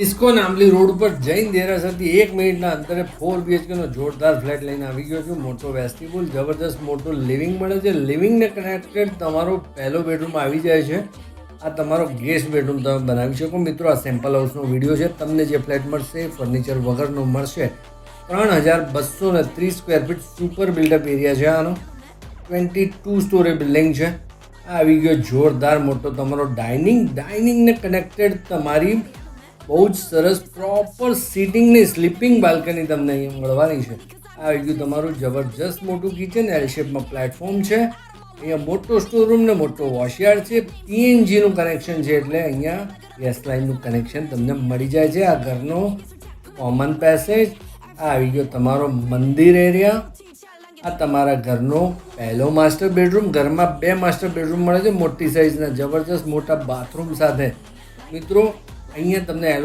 ISKCON આંબલી road ઉપર જૈન દેરાસરથી 1 મિનિટના અંતરે 4 BHKનો જોરદાર ફ્લેટ લઈને આવી ગયો છું. મોટો વેસ્ટિબ્યુલ, જબરદસ્ત મોટો લિવિંગ મળે છે. લિવિંગને કનેક્ટેડ તમારો પહેલો બેડરૂમ આવી જાય છે. આ તમારો ગેસ્ટ બેડરૂમ તમે બનાવી શકો. મિત્રો, આ સેમ્પલ હાઉસનો વિડીયો છે. તમને જે ફ્લેટ મળશે એ ફર્નિચર વગરનો મળશે. 3230 square feet super built up area છે. આનો 22 સ્ટોરી બિલ્ડિંગ છે. આ આવી ગયો જોરદાર મોટો તમારો ડાઇનિંગને કનેક્ટેડ તમારી બહુ જ સરસ પ્રોપર સિટિંગની સ્લીપિંગ બાલ્કની તમને અહીંયા મળવાની છે. આ આવી ગયું તમારું જબરજસ્ત મોટું કિચન, એલ શેપમાં પ્લેટફોર્મ છે. અહીંયા મોટો સ્ટોરરૂમ ને મોટો વોશયાર્ડ છે. PNGનું કનેક્શન છે એટલે અહીંયા ગેસ લાઇનનું કનેક્શન તમને મળી જાય છે. આ ઘરનો કોમન પેસેજ. આ આવી ગયો તમારો મંદિર એરિયા. આ તમારા ઘરનો પહેલો માસ્ટર બેડરૂમ. ઘરમાં 2 માસ્ટર બેડરૂમ મળે છે મોટી સાઇઝના, જબરજસ્ત મોટા બાથરૂમ સાથે. મિત્રો, અહીંયા તમને